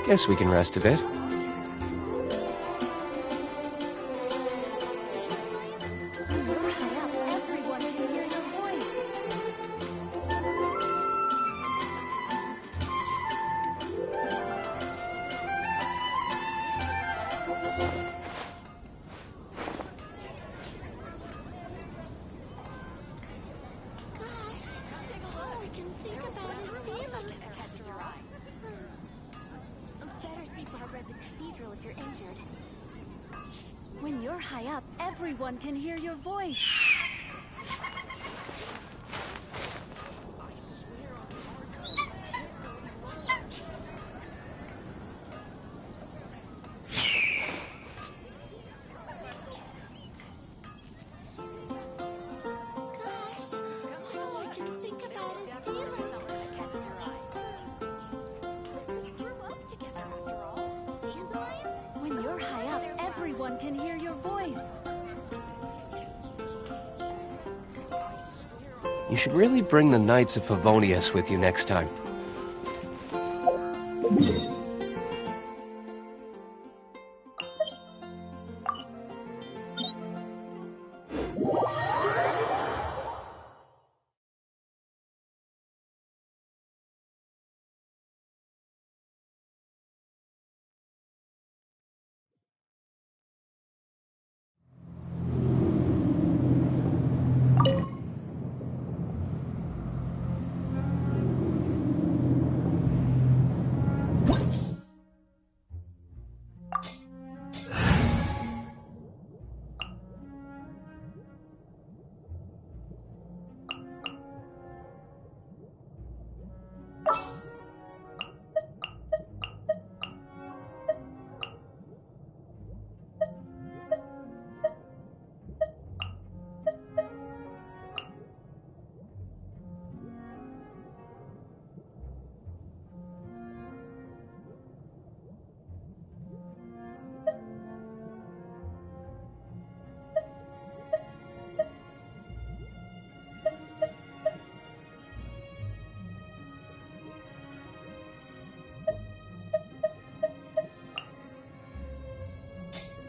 Guess we can rest a bit. When you're high up, everyone can hear your voice. Can hear your voice. You should really bring the Knights of Favonius with you next time.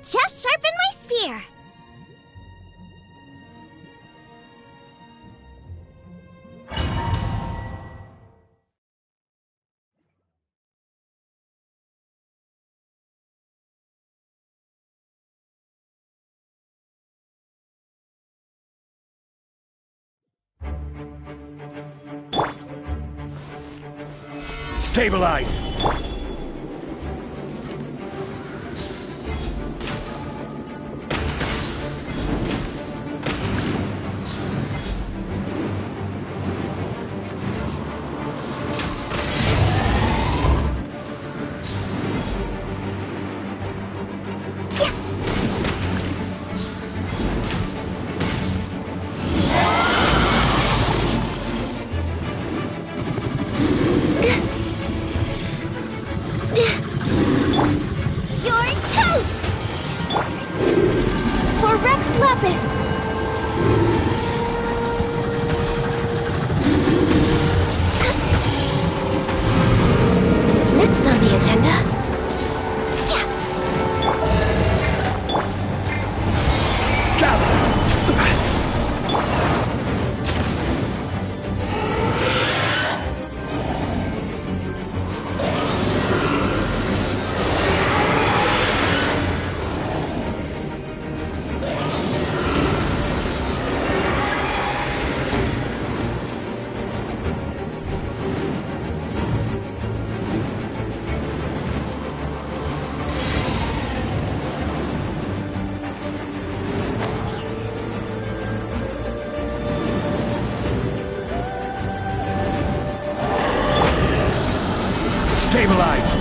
Just sharpen my spear. Stabilize! Stabilize!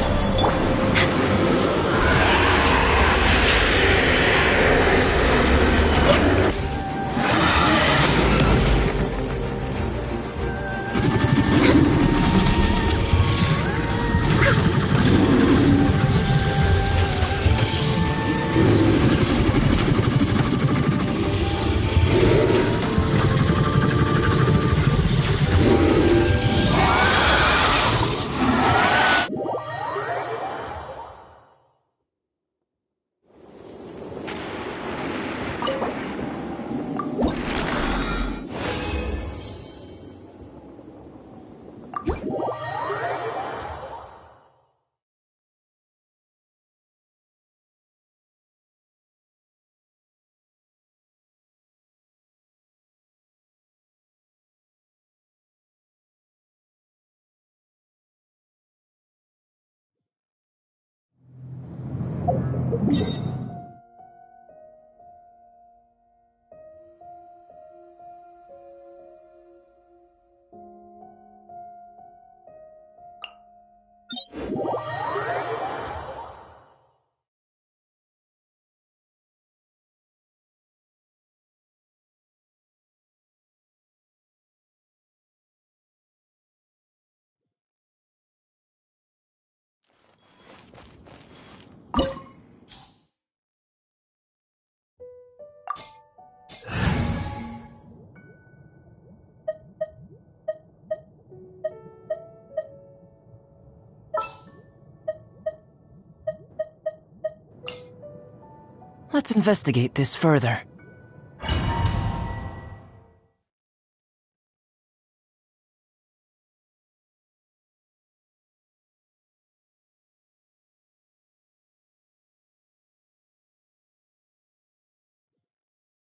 Let's investigate this further.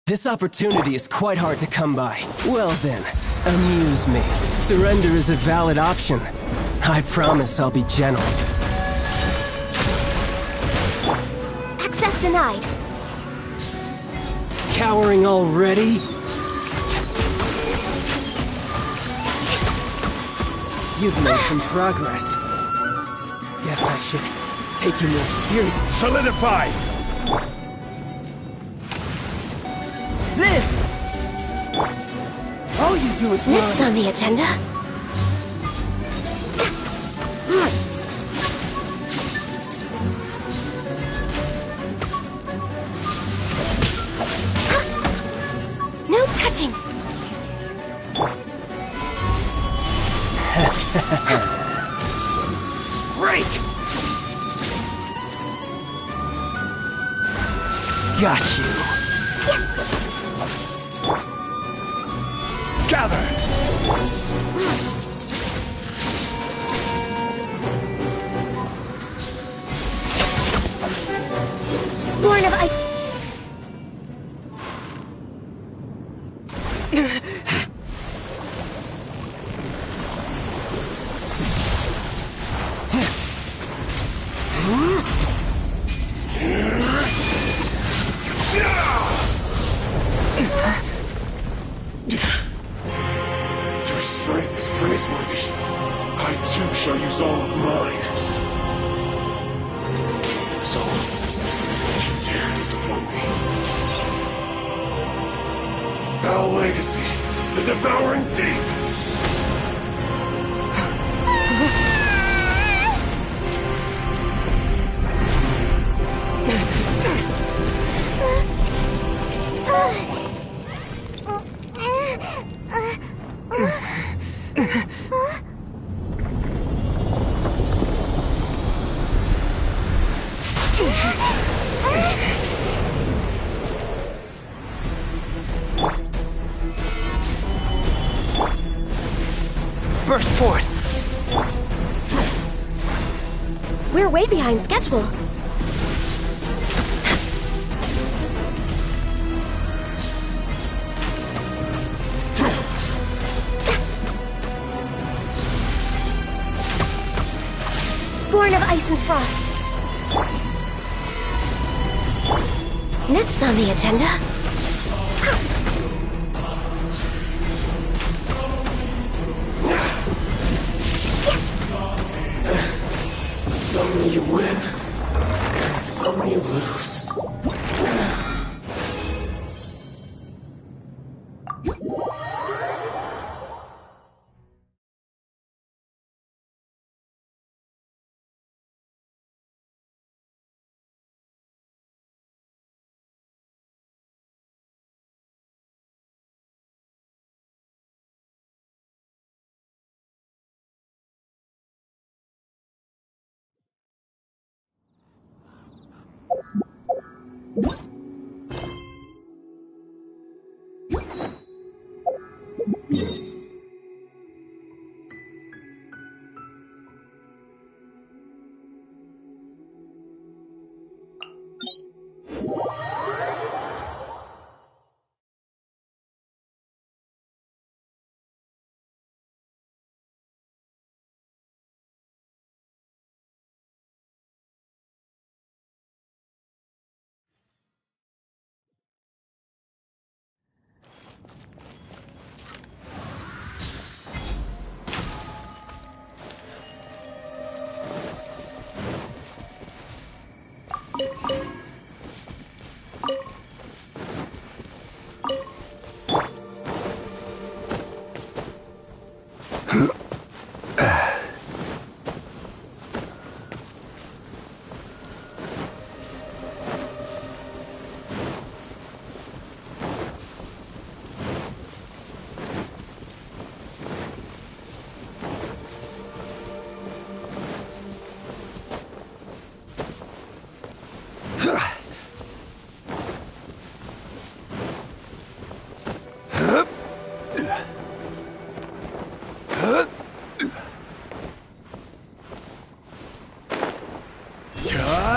This opportunity is quite hard to come by. Well then, amuse me. Surrender is a valid option. I promise I'll be gentle. Access denied. Cowering already? You've made some progress. Guess I should take you more seriously. Solidify! Live! All you do is Next run. on the agenda. No touching. Break! Got you. Gather! Born of ice. Your strength is praiseworthy. I too shall use all of mine. So, don't you dare disappoint me. Foul legacy, the devouring deep! Burst forth! We're way behind schedule. Born of ice and frost. Next on the agenda. Some you win, and some you lose.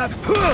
Slap!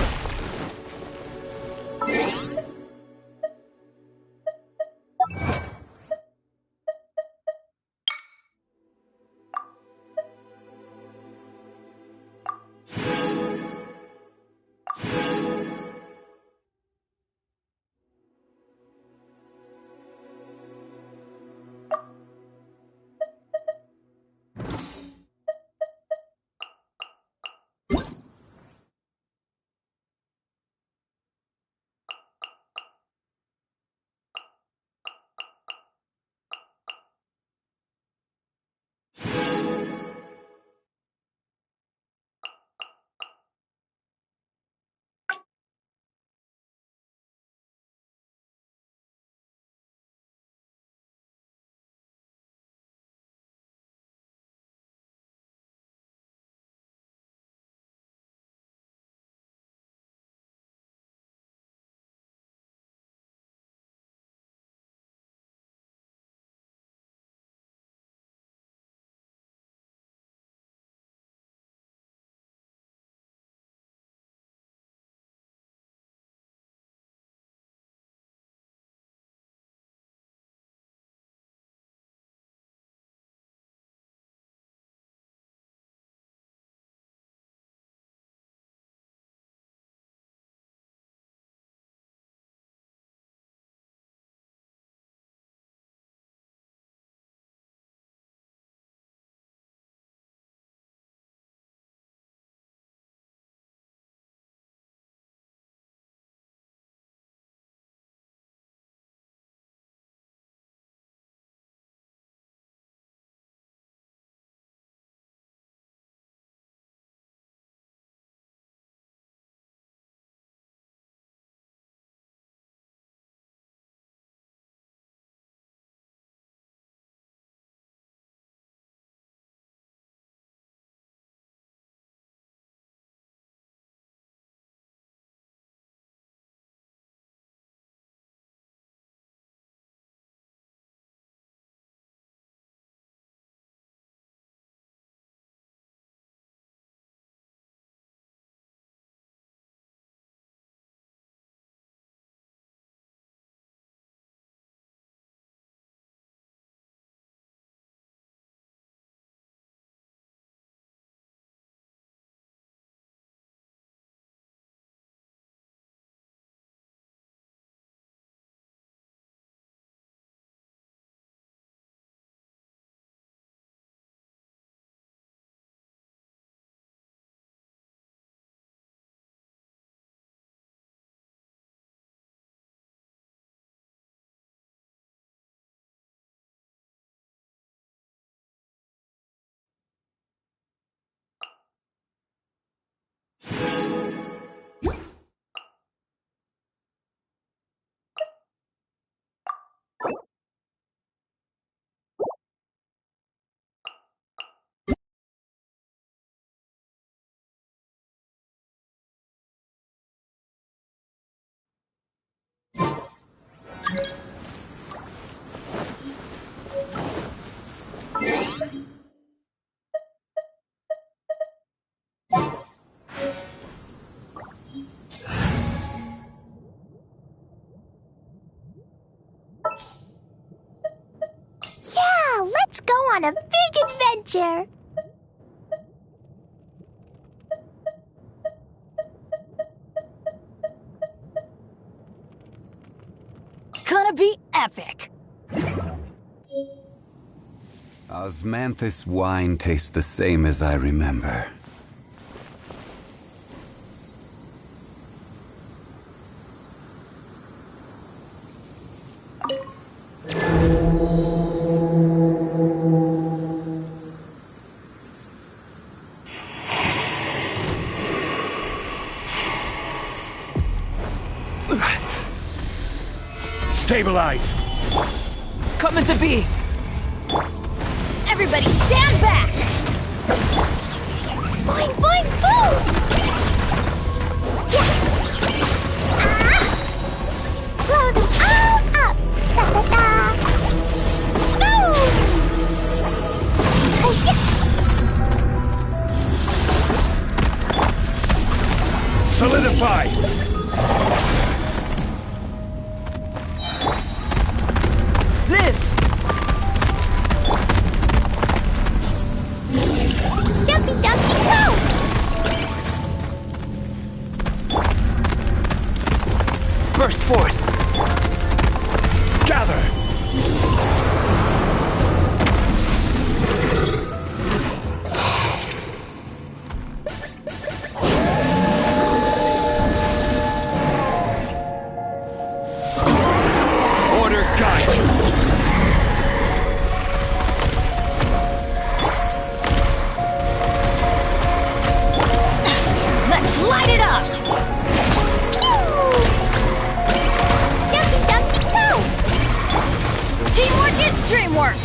Yeah, let's go on a big adventure! Gonna be epic! Osmanthus wine tastes the same as I remember. Stabilize! Coming to be! Everybody stand back! Boing, boing, boom! Blow them all up! Da-da-da! Boom! Yeah! Solidify! Live! Jumpy dumpy go! Burst forth! Gather! Order guide you! Let's light it up! Jumpy dumpy go! Teamwork is dreamwork!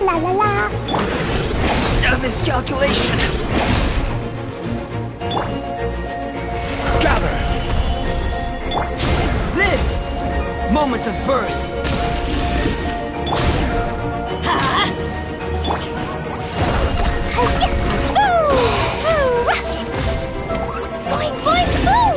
La la la! A miscalculation! Gather! Live! Moments of birth! Boing boing boom!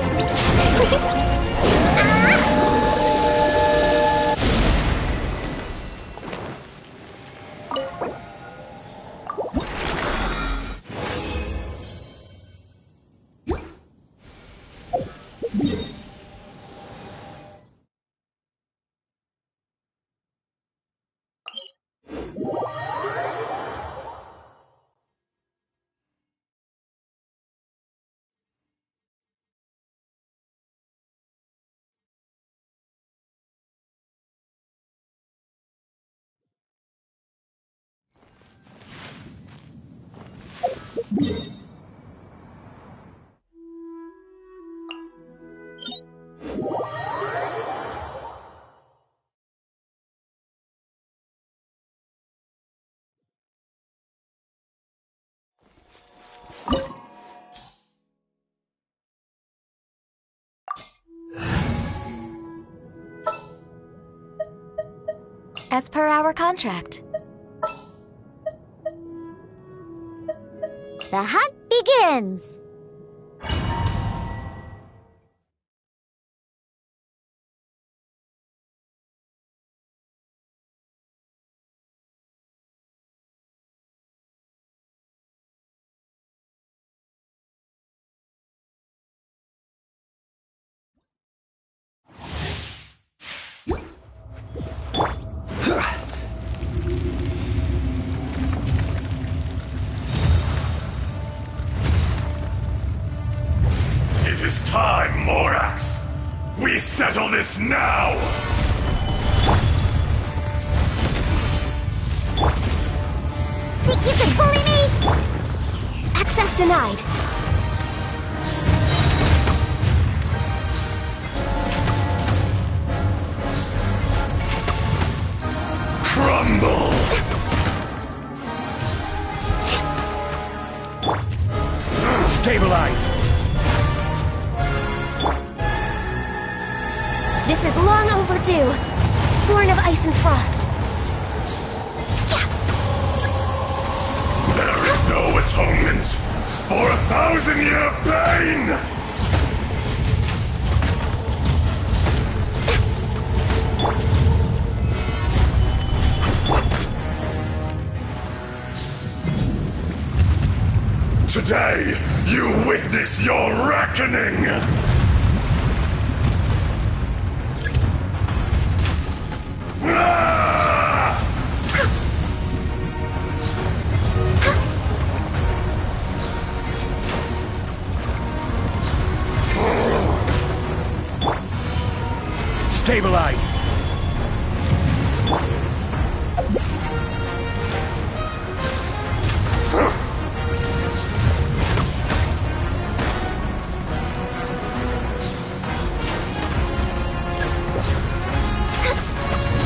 As per our contract. The hunt begins! It is time, Morax! We settle this now! Think you can bully me? Access denied. Crumble! Stabilize! This is long overdue. Born of ice and frost. There is no atonement for 1,000-year pain! Today, you witness your reckoning! Ah! Stabilize!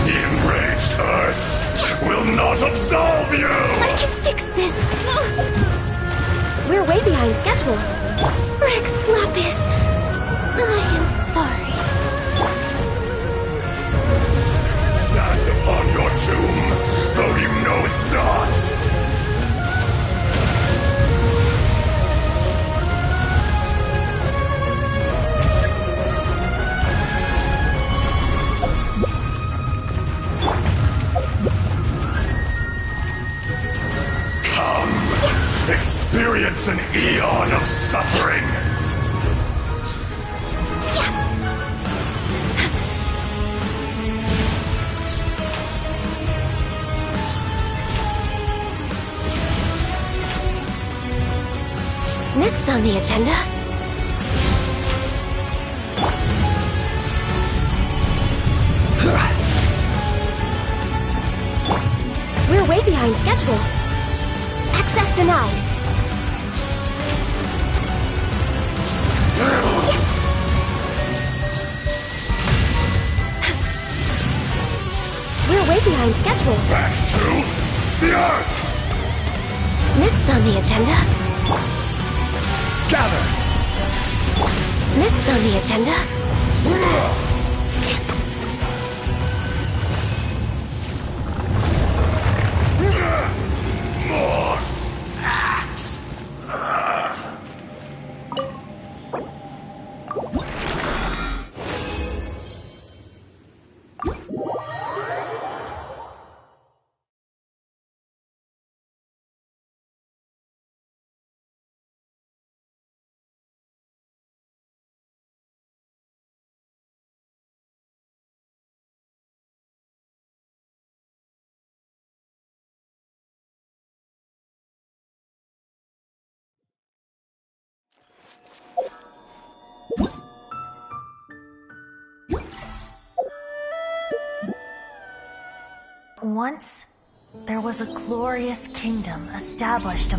The enraged Earth will not absolve you! I can fix this. We're way behind schedule. Rex Lapis, I am sorry. Stand It's an eon of suffering! Next on the agenda... We're way behind schedule. Access denied. We're way behind schedule. Back to the Earth! Next on the agenda... Gather! Next on the agenda... More axe! Once, there was a glorious kingdom established.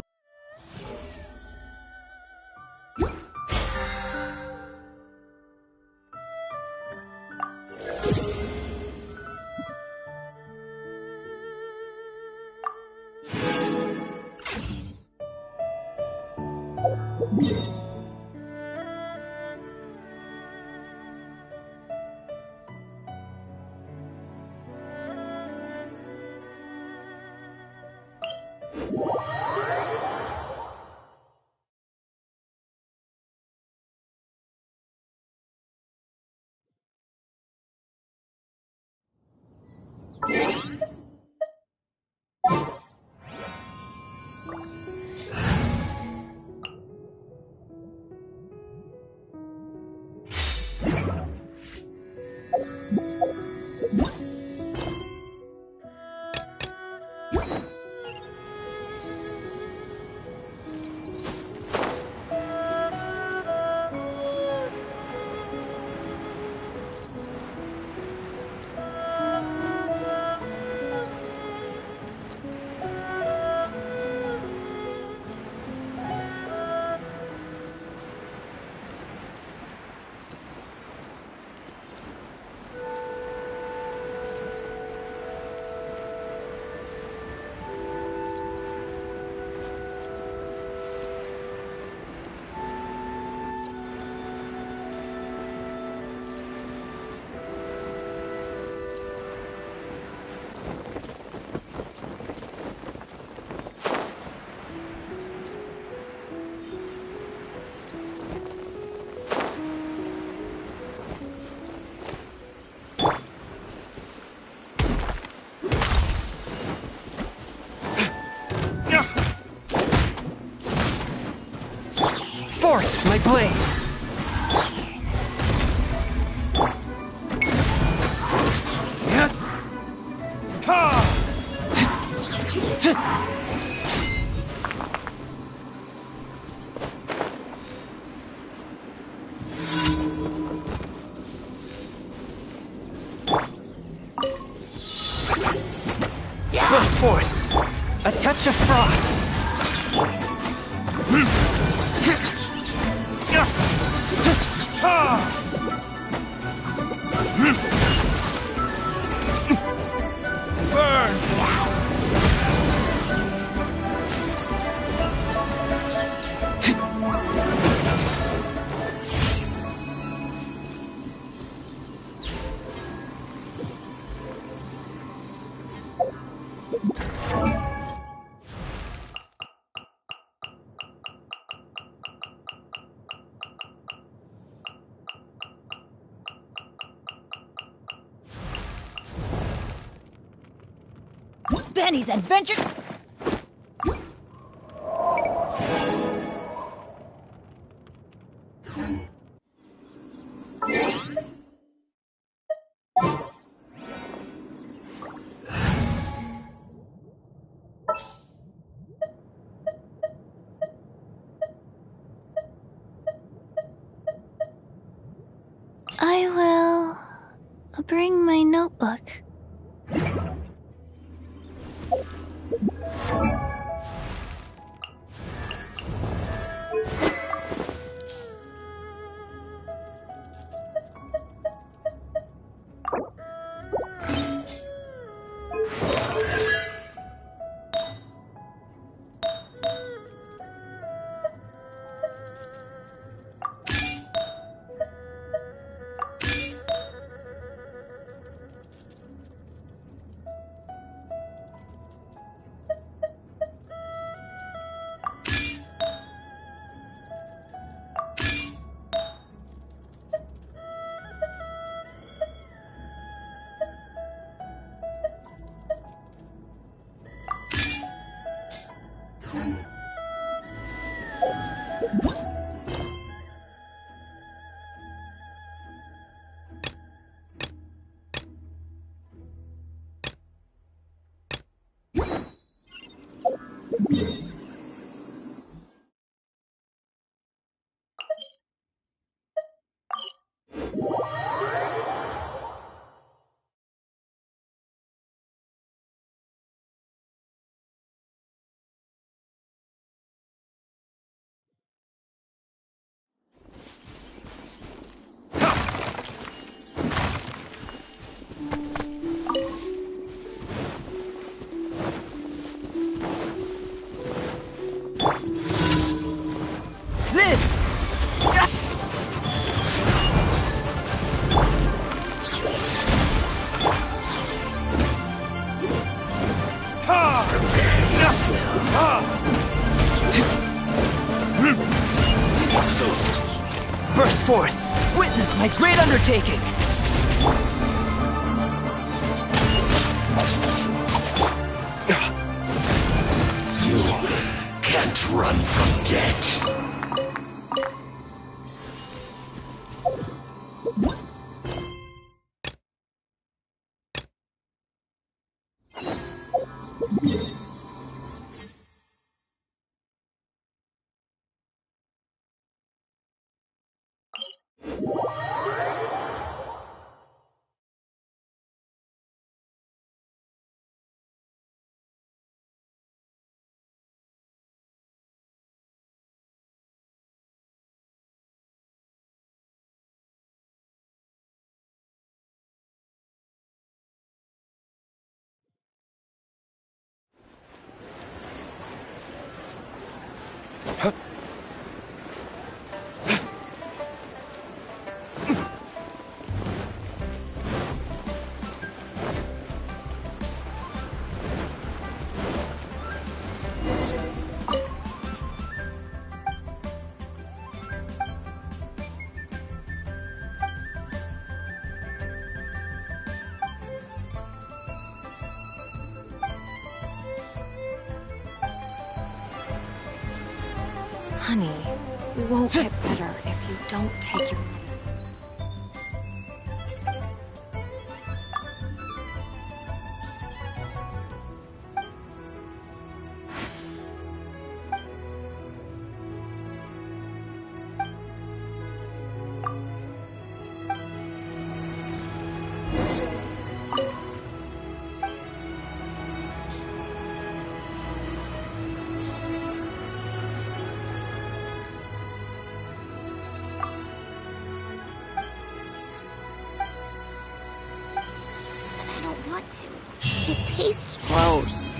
Fourth, my blade! Burst forth! A touch of frost! Benny's adventure. I'll bring my notebook. Burst forth! Witness my great undertaking! You can't run from death. Honey, you won't get better if you don't take your medicine. It tastes gross.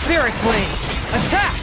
Spirit Blade! Attack!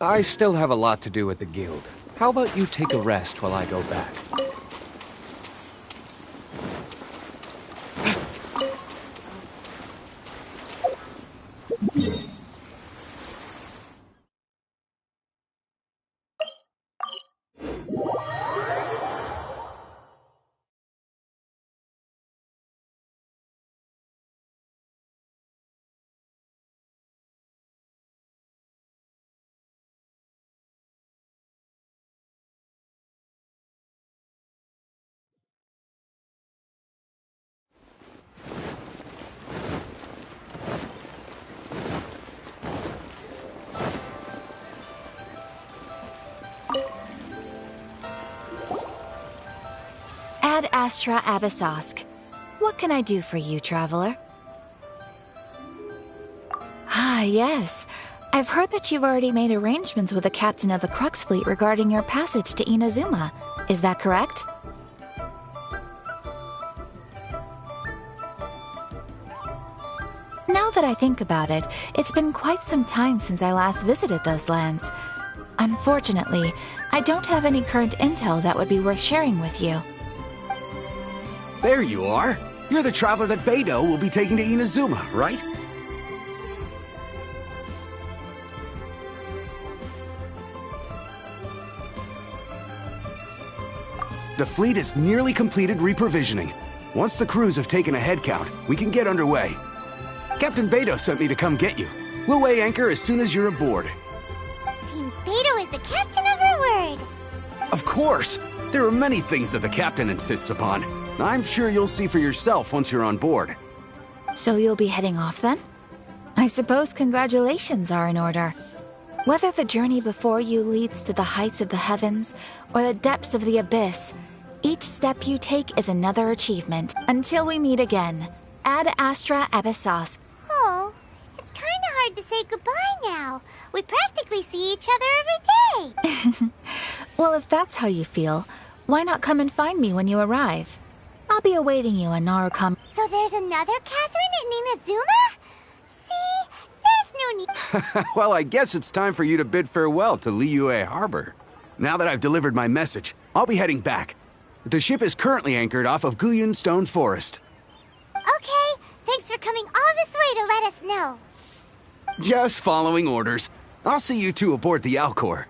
I still have a lot to do at the guild. How about you take a rest while I go back? Ad Astra Abyssosk. What can I do for you, traveler? Ah, yes. I've heard that you've already made arrangements with the captain of the Crux Fleet regarding your passage to Inazuma. Is that correct? Now that I think about it, it's been quite some time since I last visited those lands. Unfortunately, I don't have any current intel that would be worth sharing with you. There you are. You're the traveler that Beidou will be taking to Inazuma, right? The fleet has nearly completed reprovisioning. Once the crews have taken a head count, we can get underway. Captain Beidou sent me to come get you. We'll weigh anchor as soon as you're aboard. Seems Beidou is the captain of her word. Of course! There are many things that the captain insists upon. I'm sure you'll see for yourself once you're on board. So you'll be heading off then? I suppose congratulations are in order. Whether the journey before you leads to the heights of the heavens or the depths of the abyss, each step you take is another achievement. Until we meet again, Ad Astra Abyssosk. Oh, it's kinda hard to say goodbye now. We practically see each other every day. Well, if that's how you feel, why not come and find me when you arrive? I'll be awaiting you in Narukam. So there's another Catherine in Inazuma? See? There's no need. Well, I guess it's time for you to bid farewell to Liyue Harbor. Now that I've delivered my message, I'll be heading back. The ship is currently anchored off of Guyun Stone Forest. Okay, thanks for coming all this way to let us know. Just following orders. I'll see you two aboard the Alcor.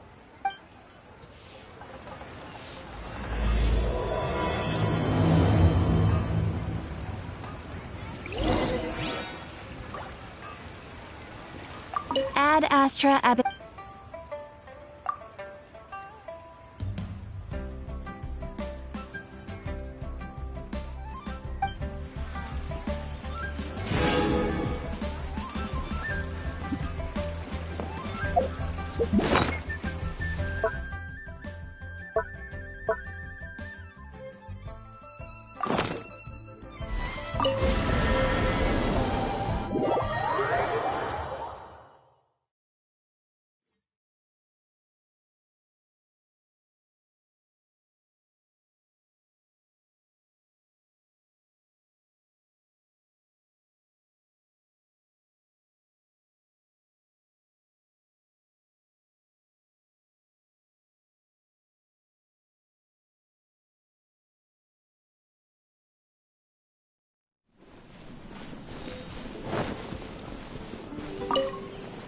Ad Astra Abyssosk.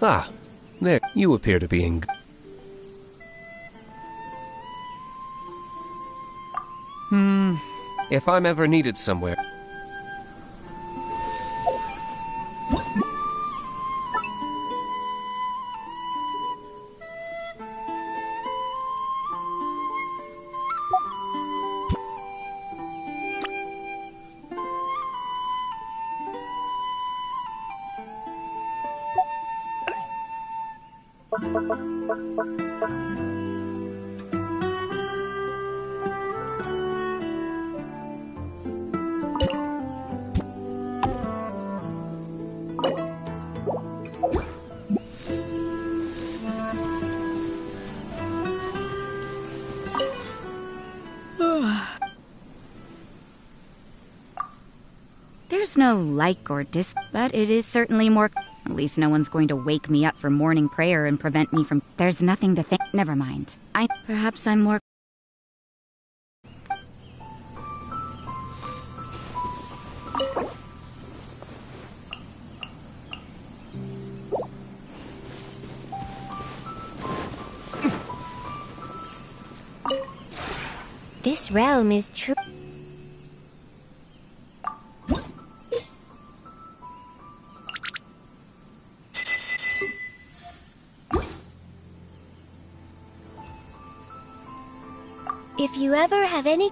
Ah, there. You appear to be in... If I'm ever needed somewhere... There's no like or but it is certainly more... At least no one's going to wake me up for morning prayer and prevent me from... There's nothing to think... Never mind. Perhaps I'm more... This realm is true. If you ever have any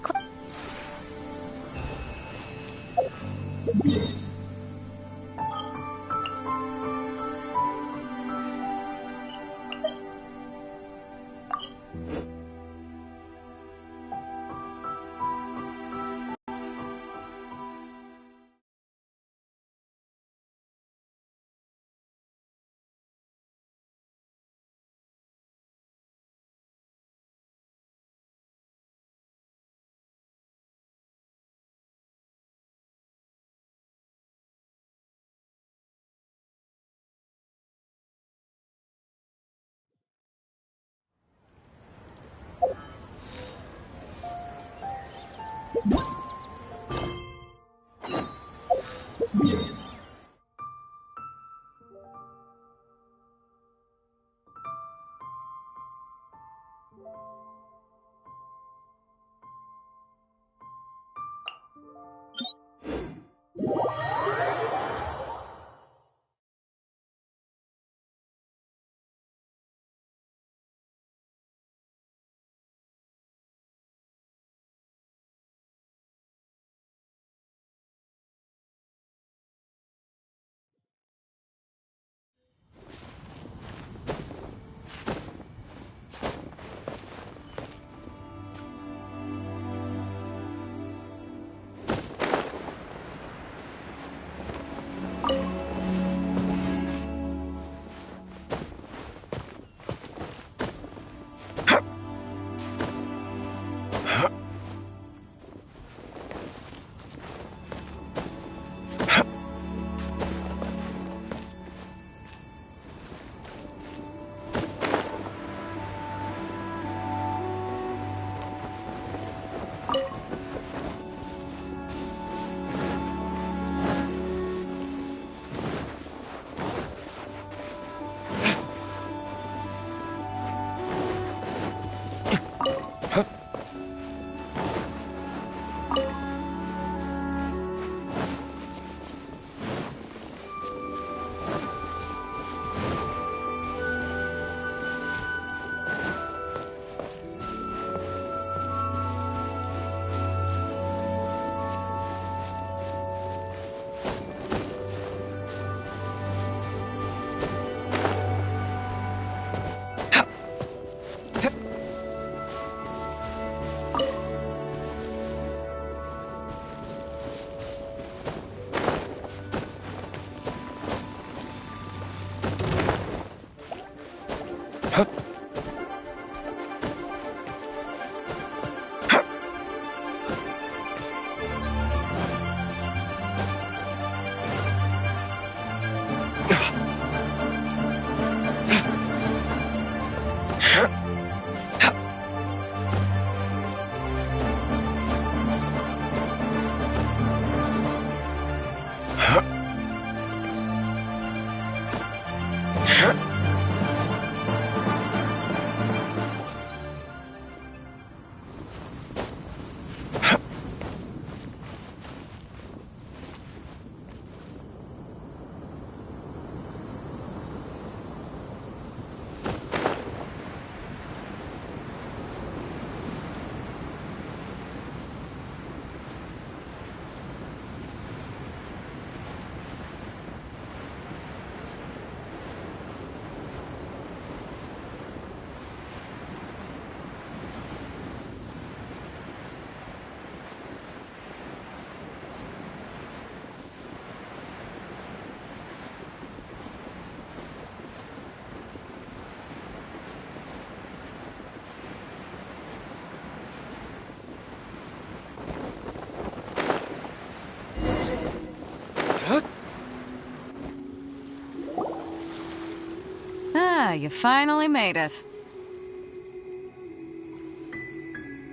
You finally made it.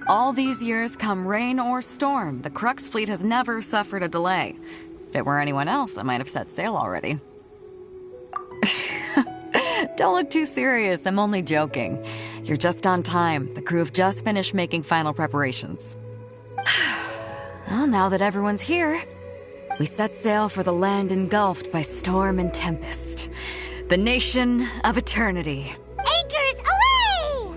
All these years, come rain or storm, the Crux fleet has never suffered a delay. If it were anyone else, I might have set sail already. Don't look too serious, I'm only joking. You're just on time. The crew have just finished making final preparations. Well, now that everyone's here, we set sail for the land engulfed by storm and tempest. The nation of eternity. Anchors away!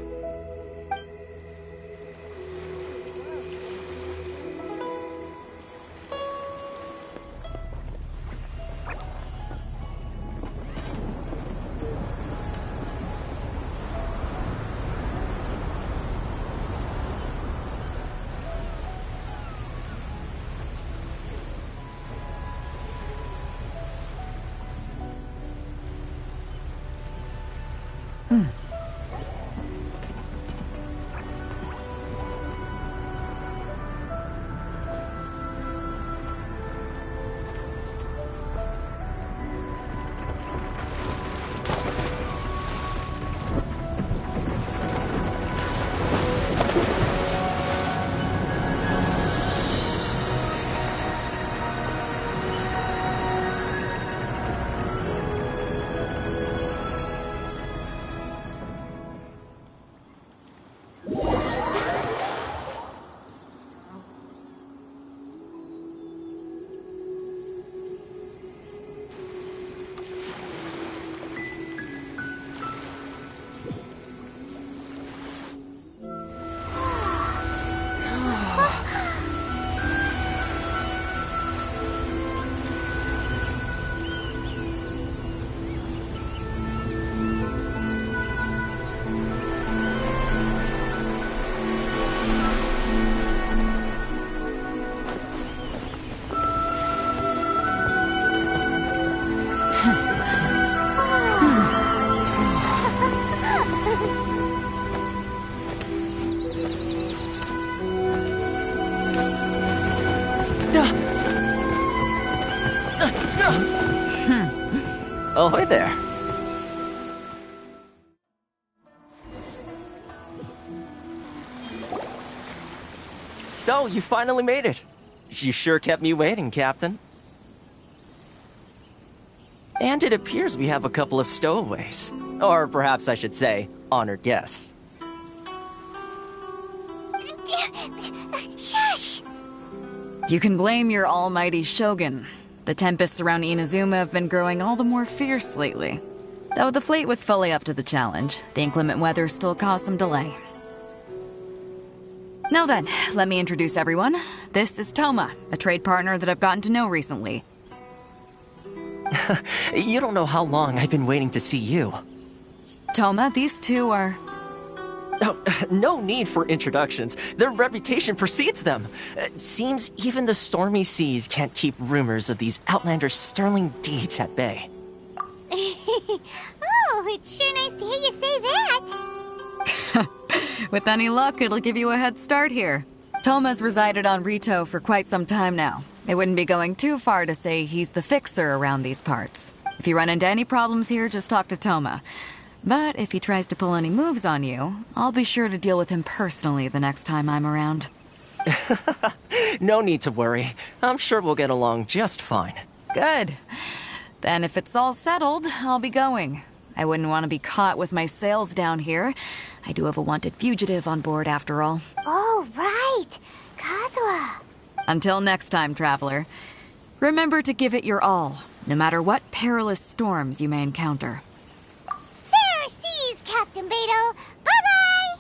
Ahoy there. So, you finally made it. You sure kept me waiting, Captain. And it appears we have a couple of stowaways. Or perhaps I should say, honored guests. Shush! You can blame your almighty Shogun. The tempests around Inazuma have been growing all the more fierce lately. Though the fleet was fully up to the challenge, the inclement weather still caused some delay. Now then, let me introduce everyone. This is Toma, a trade partner that I've gotten to know recently. You don't know how long I've been waiting to see you. Toma, these two are... Oh, no need for introductions. Their reputation precedes them. Seems even the stormy seas can't keep rumors of these outlanders' sterling deeds at bay. Oh, it's sure nice to hear you say that. With any luck, it'll give you a head start here. Toma's resided on Rito for quite some time now. It wouldn't be going too far to say he's the fixer around these parts. If you run into any problems here, just talk to Toma. But if he tries to pull any moves on you, I'll be sure to deal with him personally the next time I'm around. No need to worry. I'm sure we'll get along just fine. Good. Then if it's all settled, I'll be going. I wouldn't want to be caught with my sails down here. I do have a wanted fugitive on board after all. Oh, right! Kazuha! Until next time, traveler. Remember to give it your all, no matter what perilous storms you may encounter. Fair seas, Captain Beto! Bye-bye!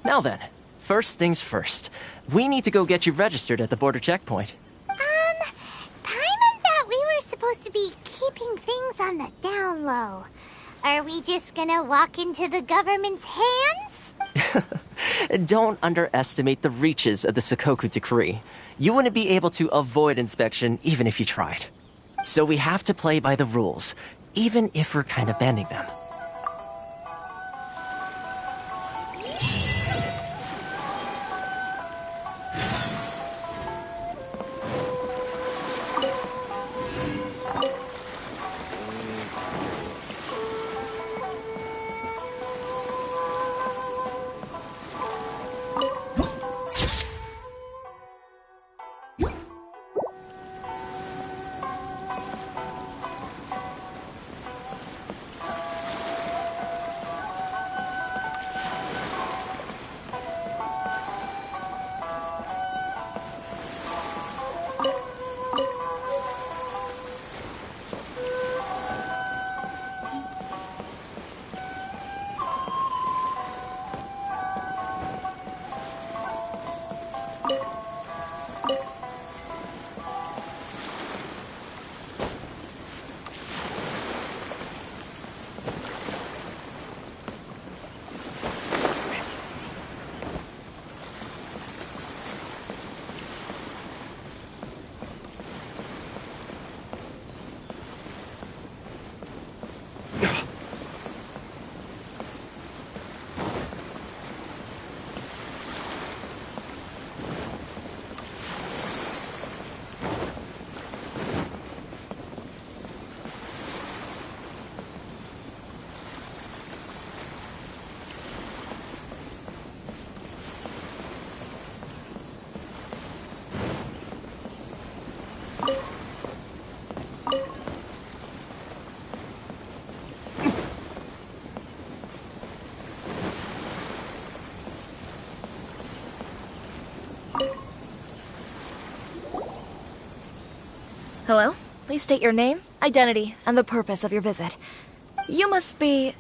Now then, first things first. We need to go get you registered at the border checkpoint. Paimon thought we were supposed to be keeping things on the down low. Are we just gonna walk into the government's hands? Don't underestimate the reaches of the Sakoku Decree. You wouldn't be able to avoid inspection even if you tried. So we have to play by the rules, even if we're kind of bending them. Hello? Please state your name, identity, and the purpose of your visit. You must be...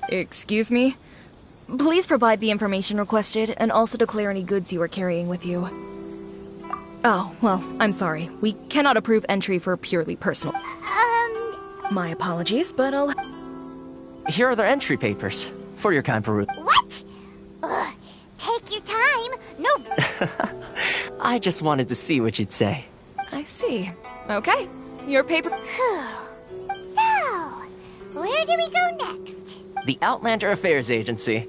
Excuse me? Please provide the information requested, and also declare any goods you are carrying with you. Oh, well, I'm sorry. We cannot approve entry for purely personal. My apologies, but I'll... Here are the entry papers, for your kind perusal. What? Ugh, take your time. No. I just wanted to see what you'd say. I see. Okay. Your paper... So, where do we go next? The Outlander Affairs Agency.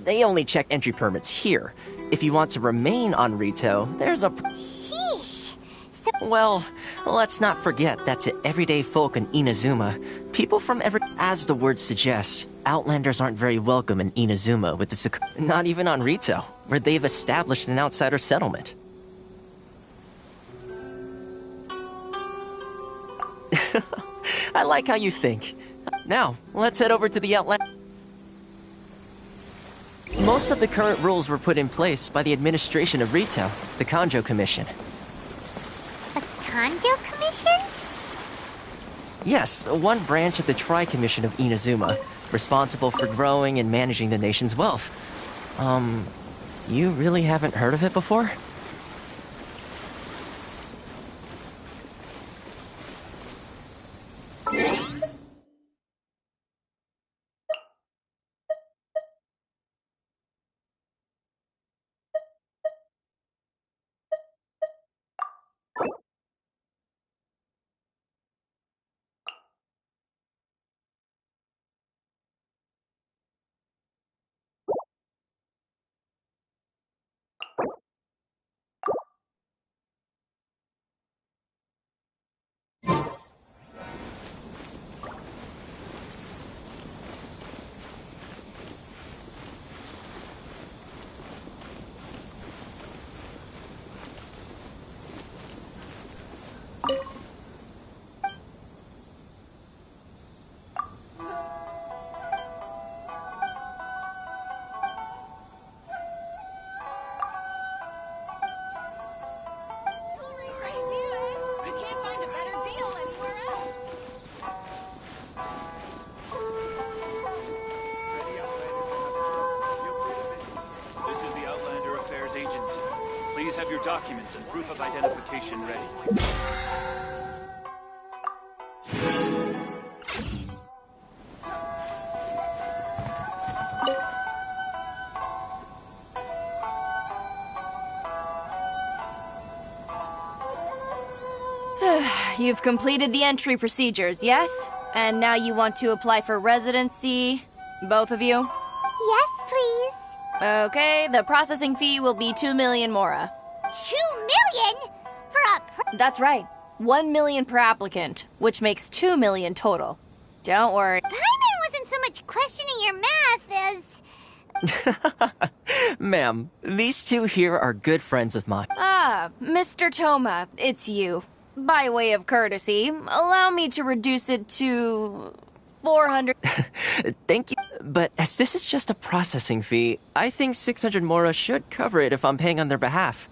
They only check entry permits here. If you want to remain on Rito, there's a... Sheesh. Well, let's not forget that to everyday folk in Inazuma, people from every... As the word suggests, Outlanders aren't very welcome in Inazuma with the not even on Rito, where they've established an outsider settlement. I like how you think. Now, let's head over to the Outlander. Most of the current rules were put in place by the administration of Rito, the Kanjo Commission. The Kanjo Commission? Yes, one branch of the Tri-Commission of Inazuma, responsible for growing and managing the nation's wealth. You really haven't heard of it before? Please have your documents and proof of identification ready. You've completed the entry procedures, yes? And now you want to apply for residency? Both of you? Yes, please. Okay, the processing fee will be 2 million mora. 2 million? For a That's right. 1 million per applicant, which makes 2 million total. Don't worry. Paimon wasn't so much questioning your math as... Ma'am, these two here are good friends of mine. Ah, Mr. Toma, it's you. By way of courtesy, allow me to reduce it to 400. Thank you. But as this is just a processing fee, I think 600 mora should cover it if I'm paying on their behalf.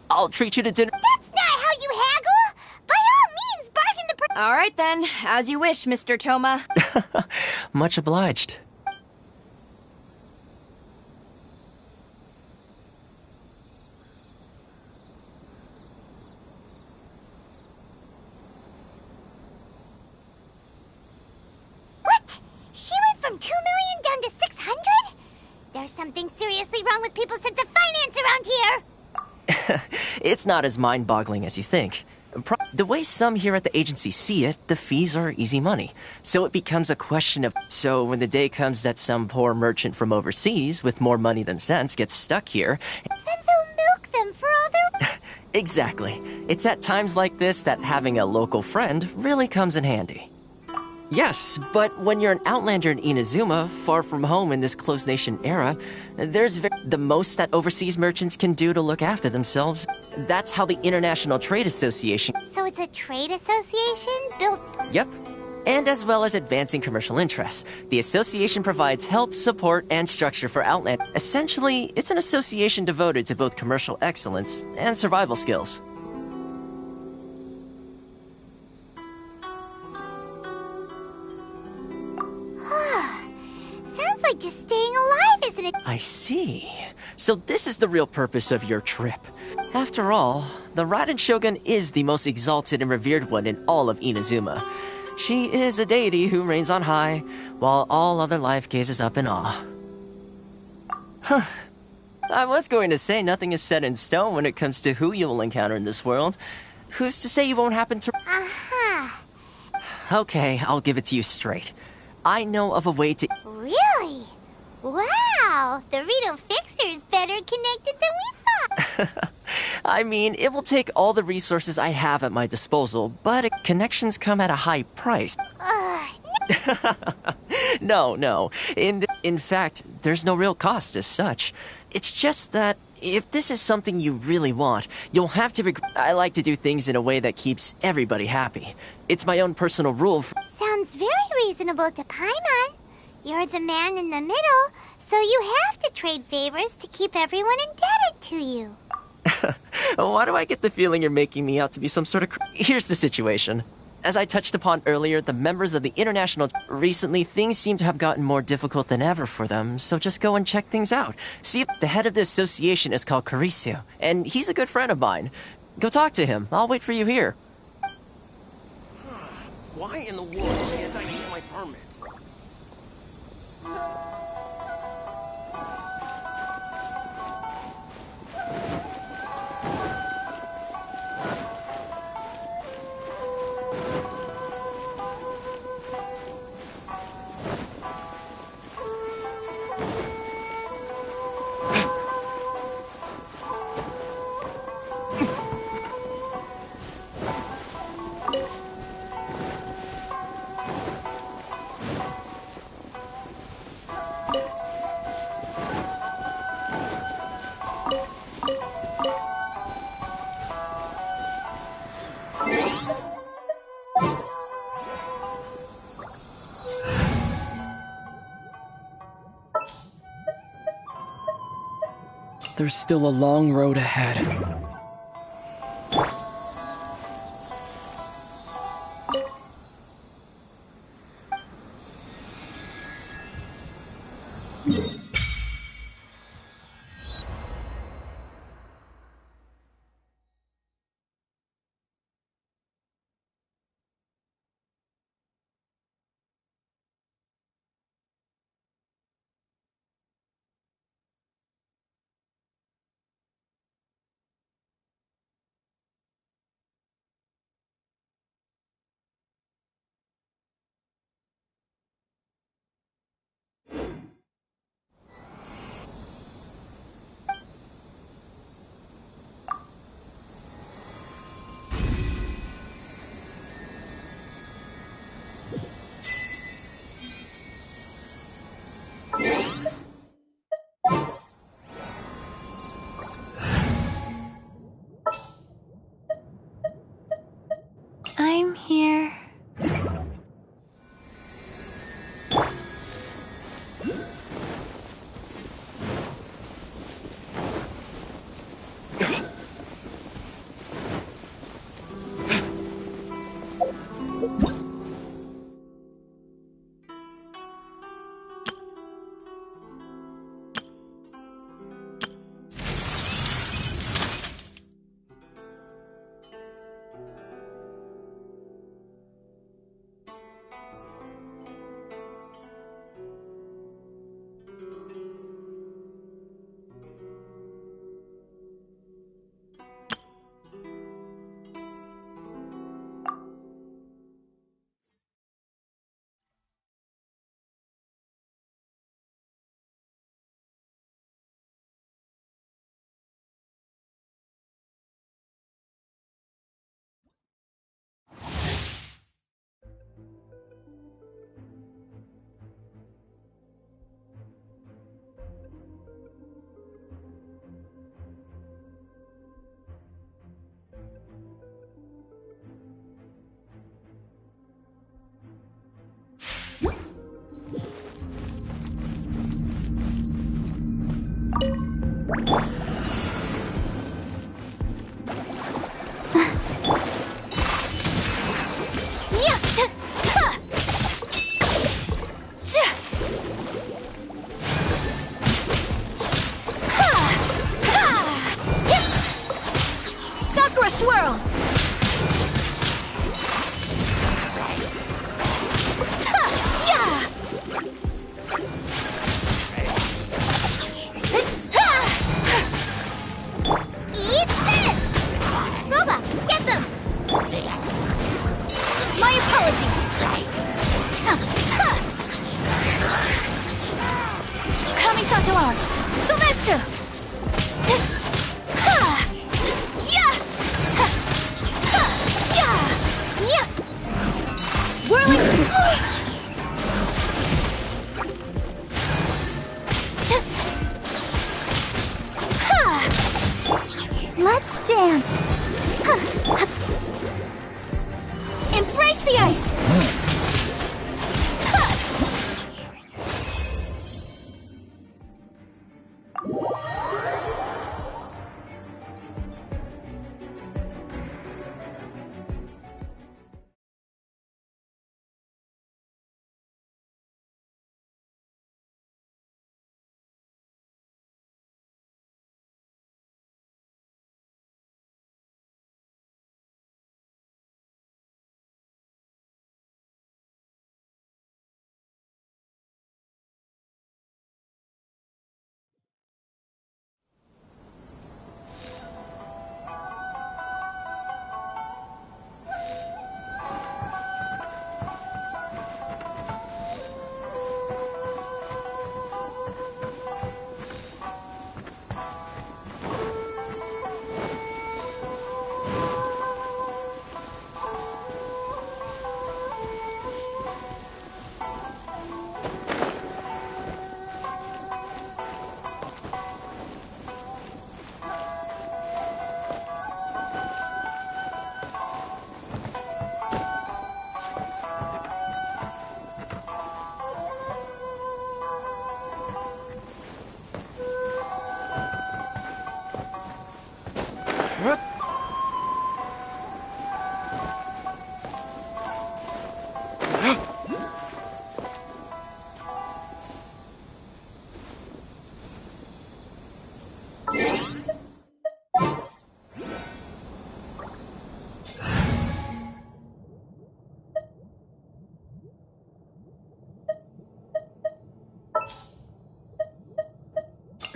I'll treat you to dinner. That's not how you haggle! By all means, bargain the price. All right then, as you wish, Mr. Toma. Much obliged. What? She went from 2 million down to 600? There's something seriously wrong with people's sense of finance around here. It's not as mind-boggling as you think. The way some here at the agency see it, the fees are easy money. So it becomes a question of... So when the day comes that some poor merchant from overseas with more money than sense gets stuck here... Then they'll milk them for all their... Exactly. It's at times like this that having a local friend really comes in handy. Yes, but when you're an outlander in Inazuma, far from home in this closed nation era, there's the most that overseas merchants can do to look after themselves. That's how the International Trade Association... So it's a trade association built... Yep. And as well as advancing commercial interests. The association provides help, support, and structure for Outland. Essentially, it's an association devoted to both commercial excellence and survival skills. Sounds like just staying alive, isn't it? I see. So this is the real purpose of your trip. After all, the Raiden Shogun is the most exalted and revered one in all of Inazuma. She is a deity who reigns on high, while all other life gazes up in awe. Huh. I was going to say nothing is set in stone when it comes to who you will encounter in this world. Who's to say you won't happen to... Aha. Okay, I'll give it to you straight. I know of a way to... Really? Wow, the Rito Fixer is better connected than we thought. I mean, it will take all the resources I have at my disposal, but connections come at a high price. No. In fact, there's no real cost as such. It's just that if this is something you really want, you'll have to... I like to do things in a way that keeps everybody happy. It's my own personal rule. Sounds very reasonable to Paimon. You're the man in the middle, so you have to trade favors to keep everyone indebted to you. Why do I get the feeling you're making me out to be some sort of... Here's the situation. As I touched upon earlier, the members of the International... Recently, things seem to have gotten more difficult than ever for them, so just go and check things out. See, the head of the association is called Caricio, and he's a good friend of mine. Go talk to him. I'll wait for you here. Why in the world can't I use my permit? There's still a long road ahead. Sakura swirl! Eat this! Boba, get them! My apologies! Kamisato art! Sometsu! Whirling... Let's dance! Embrace the ice!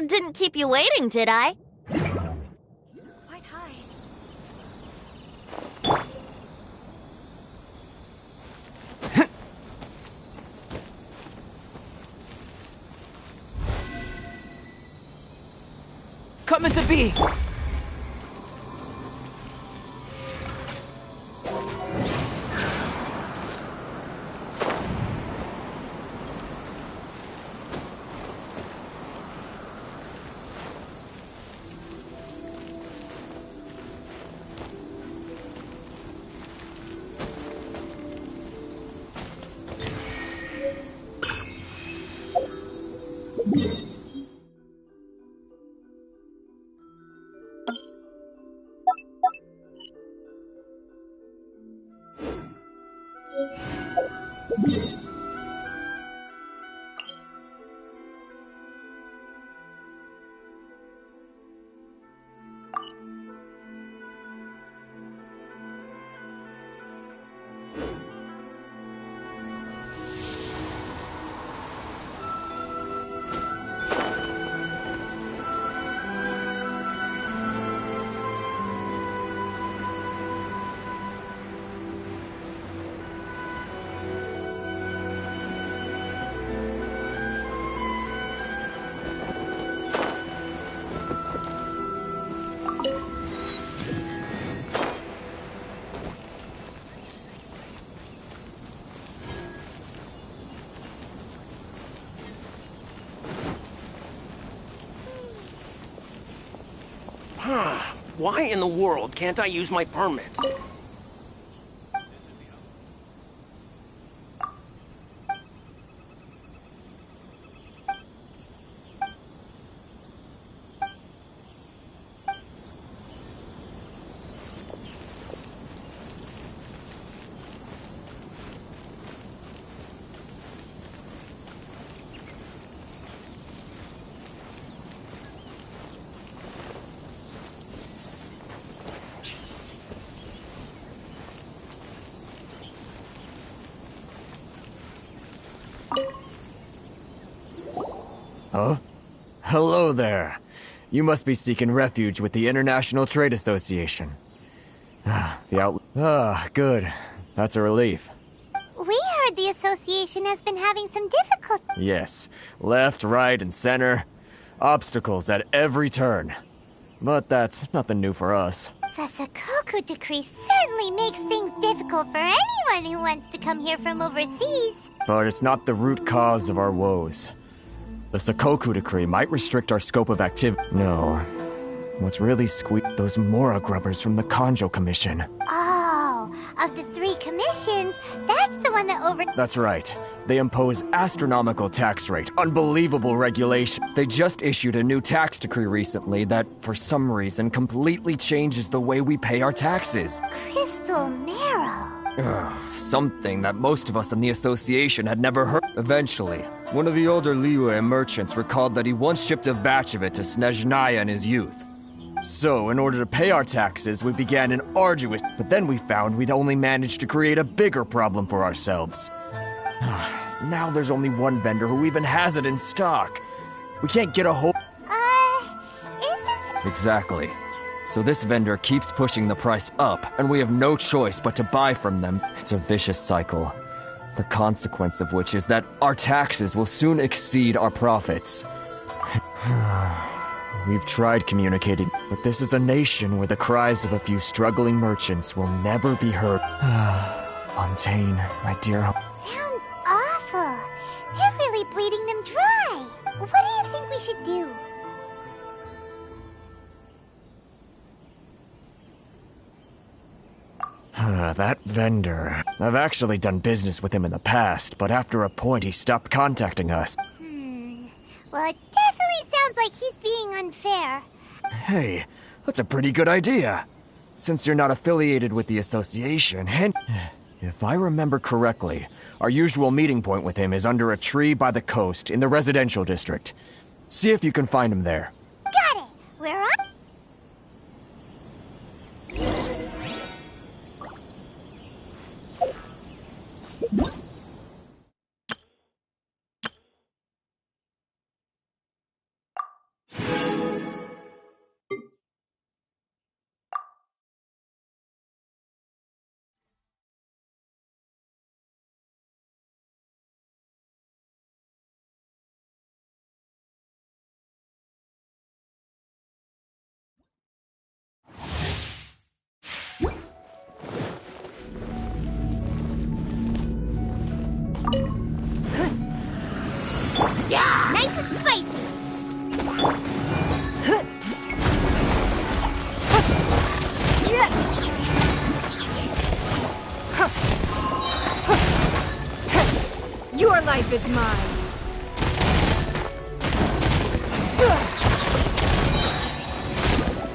Didn't keep you waiting, did I? Quite high. Coming to be! Why in the world can't I use my permit? Oh? Hello there. You must be seeking refuge with the International Trade Association. Good. That's a relief. We heard the association has been having some difficulty. Yes. Left, right, and center. Obstacles at every turn. But that's nothing new for us. The Sakoku decree certainly makes things difficult for anyone who wants to come here from overseas. But it's not the root cause of our woes. The Sakoku decree might restrict our scope of activity. No. What's really those Mora grubbers from the Kanjo Commission. Oh, of the 3 commissions, that's the one that That's right. They impose astronomical tax rate, unbelievable regulation. They just issued a new tax decree recently that, for some reason, completely changes the way we pay our taxes. Crystal Marrow. Something that most of us in the association had never heard. Eventually, one of the older Liyue merchants recalled that he once shipped a batch of it to Snezhnaya in his youth. So, in order to pay our taxes, we began an arduous... But then we found we'd only managed to create a bigger problem for ourselves. Now there's only one vendor who even has it in stock. We can't get a hold... isn't... Exactly. So this vendor keeps pushing the price up, and we have no choice but to buy from them. It's a vicious cycle. The consequence of which is that our taxes will soon exceed our profits. We've tried communicating, but this is a nation where the cries of a few struggling merchants will never be heard. Fontaine, my dear... Sounds awful. They're really bleeding them dry. What do you think we should do? That vendor... I've actually done business with him in the past, but after a point he stopped contacting us. Well, it definitely sounds like he's being unfair. Hey, that's a pretty good idea. Since you're not affiliated with the association, and... If I remember correctly, our usual meeting point with him is under a tree by the coast in the residential district. See if you can find him there. Got it! We're on... Nice and spicy! Your life is mine!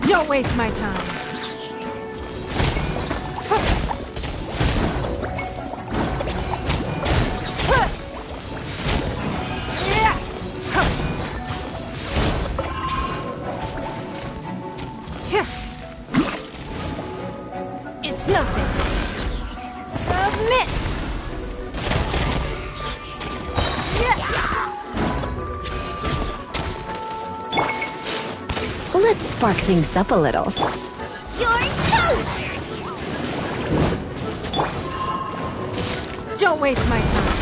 Don't waste my time. It's nothing. Submit! Let's spark things up a little. You're toast! Don't waste my time.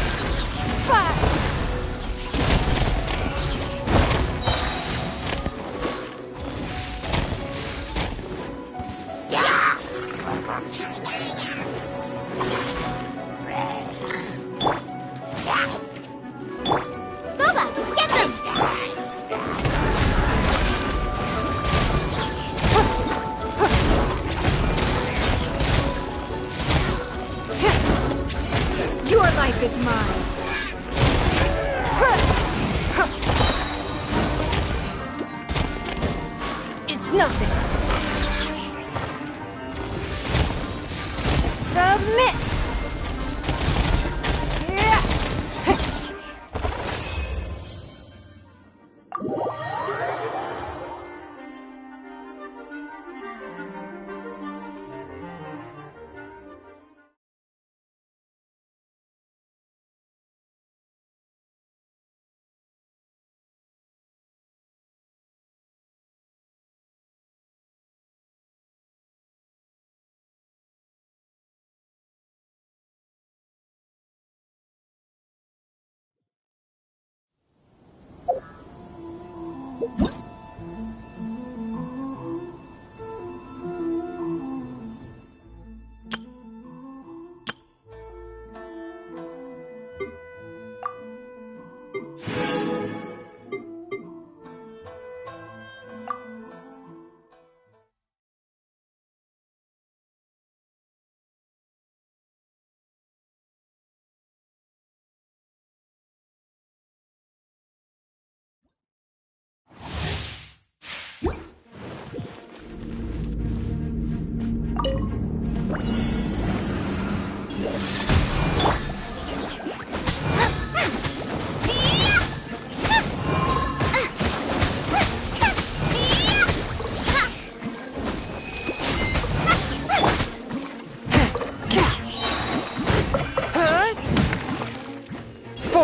Boba, get them! Your life is mine. It's nothing. Submit!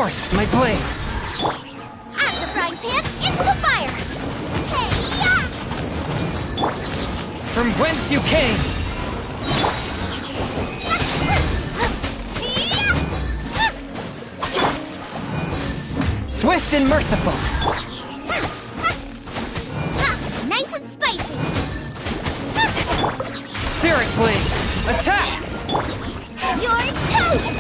forth, my blade! Out of the frying pan, into the fire! Hey-ya! From whence you came! Swift and merciful! Nice and spicy! Spirit blade! Attack! You're toast!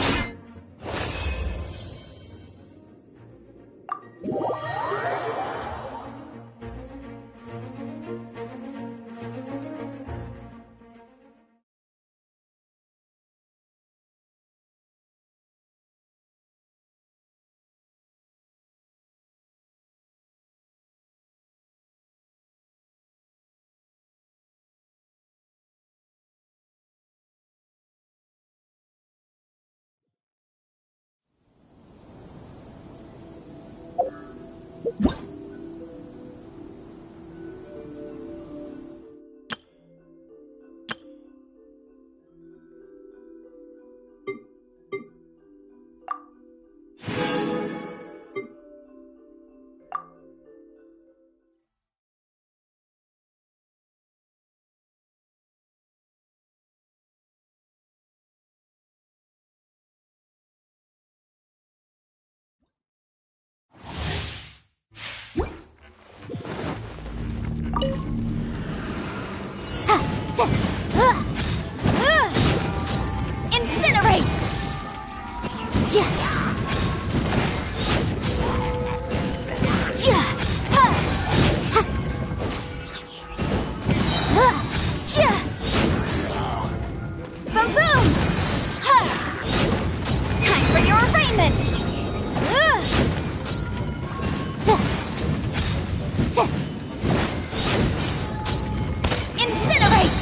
Incinerate! Boom! Time for your arraignment! Incinerate!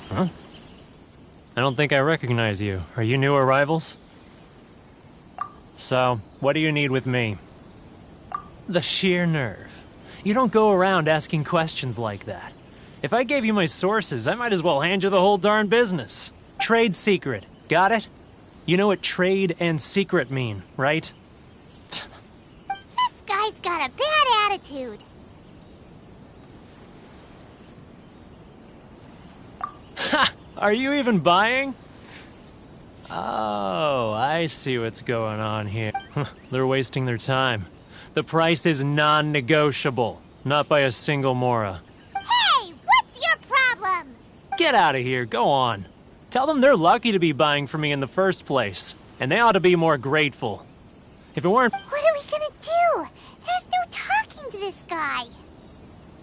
Huh? I don't think I recognize you. Are you new arrivals? So, what do you need with me? The sheer nerve. You don't go around asking questions like that. If I gave you my sources, I might as well hand you the whole darn business. Trade secret. Got it? You know what trade and secret mean, right? This guy's got a bad attitude. Ha! Are you even buying? Oh, I see what's going on here. They're wasting their time. The price is non-negotiable, not by a single Mora. Hey, what's your problem? Get out of here, go on. Tell them they're lucky to be buying from me in the first place, and they ought to be more grateful. If it weren't— What are we gonna do? There's no talking to this guy.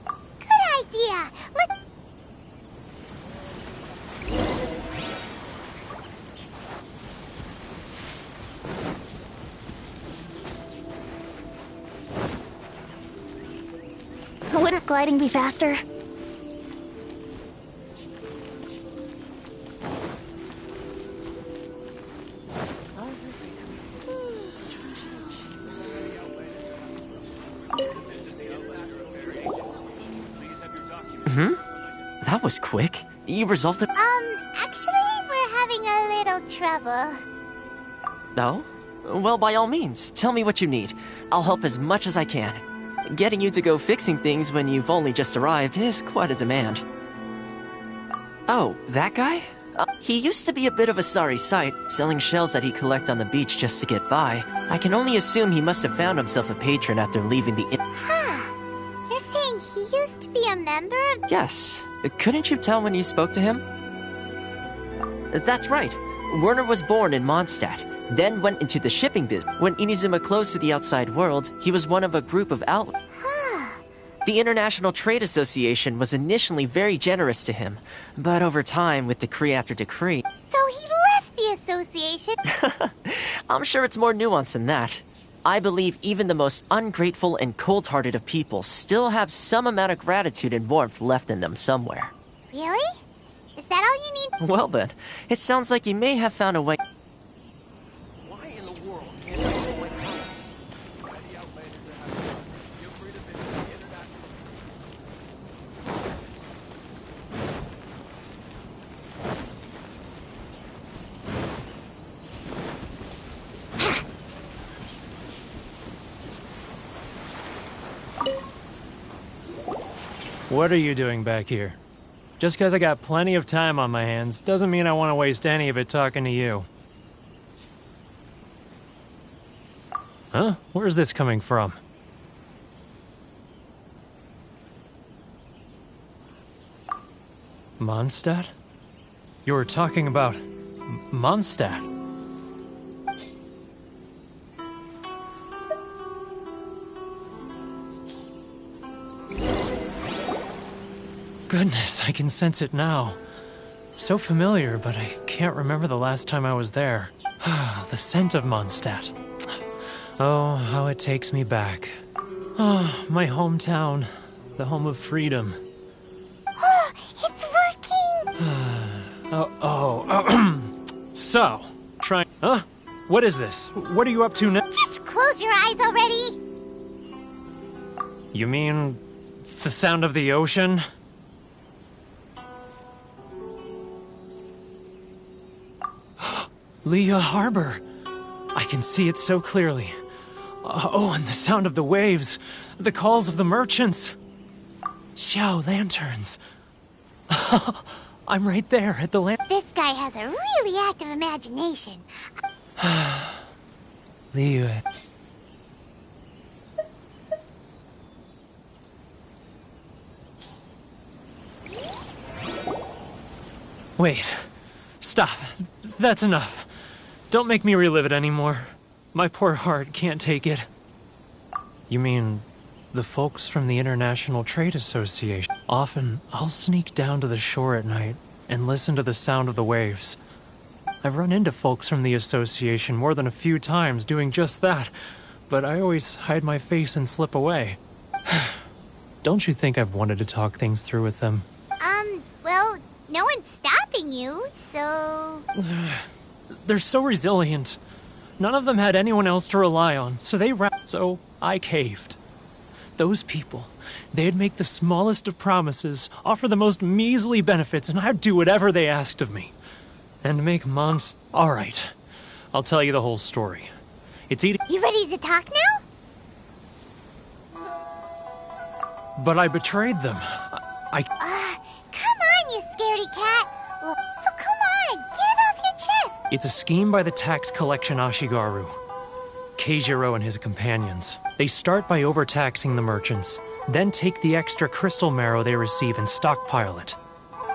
Good idea. Let's... Wouldn't gliding be faster? That was quick. You resolved it? Actually, we're having a little trouble. No? Well, by all means, tell me what you need. I'll help as much as I can. Getting you to go fixing things when you've only just arrived is quite a demand. Oh, that guy? He used to be a bit of a sorry sight, selling shells that he'd collect on the beach just to get by. I can only assume he must have found himself a patron after leaving the inn. You're saying he used to be a member of... Yes. Couldn't you tell when you spoke to him? That's right. Werner was born in Mondstadt, then went into the shipping business. When Inazuma closed to the outside world, he was one of a group of outlaws. The International Trade Association was initially very generous to him, but over time, with decree after decree... So he left the association? I'm sure it's more nuanced than that. I believe even the most ungrateful and cold-hearted of people still have some amount of gratitude and warmth left in them somewhere. Really? Is that all you need? Well then, it sounds like you may have found a way... Why in the world can't I use my permit? Any outlanders that have a feel free to visit the international... What are you doing back here? Just because I got plenty of time on my hands doesn't mean I want to waste any of it talking to you. Huh? Where's this coming from? Mondstadt? You were talking about... Mondstadt? Goodness, I can sense it now. So familiar, but I can't remember the last time I was there. The scent of Mondstadt. Oh, how it takes me back. Oh, my hometown. The home of freedom. Oh, it's working! So, try... Huh? What is this? What are you up to now? Just close your eyes already! You mean... the sound of the ocean? Leah Harbor. I can see it so clearly. Oh, and the sound of the waves. The calls of the merchants. Xiao lanterns. I'm right there at the This guy has a really active imagination. Leah. Wait. Stop. That's enough. Don't make me relive it anymore. My poor heart can't take it. You mean the folks from the International Trade Association? Often, I'll sneak down to the shore at night and listen to the sound of the waves. I've run into folks from the association more than a few times doing just that, but I always hide my face and slip away. Don't you think I've wanted to talk things through with them? Well, no one's stopping you, so... They're so resilient. None of them had anyone else to rely on, so I caved. Those people, they'd make the smallest of promises, offer the most measly benefits, and I'd do whatever they asked of me. And make All right, I'll tell you the whole story. It's either... You ready to talk now? But I betrayed them. Come on, you scaredy cat. So come on, get it off your chest. It's a scheme by the tax collection Ashigaru, Keijiro and his companions. They start by overtaxing the merchants, then take the extra crystal marrow they receive and stockpile it.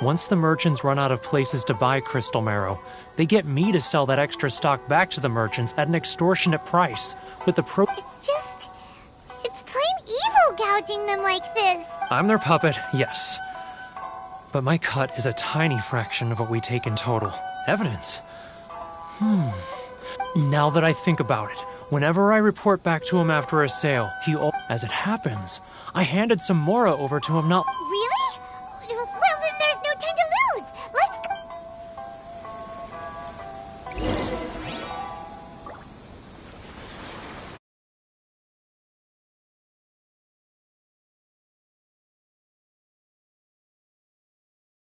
Once the merchants run out of places to buy crystal marrow, they get me to sell that extra stock back to the merchants at an extortionate price, with the It's plain evil gouging them like this. I'm their puppet, yes. But my cut is a tiny fraction of what we take in total. Evidence? Now that I think about it, whenever I report back to him after a sale, as it happens, I handed some Mora over to him not— Really?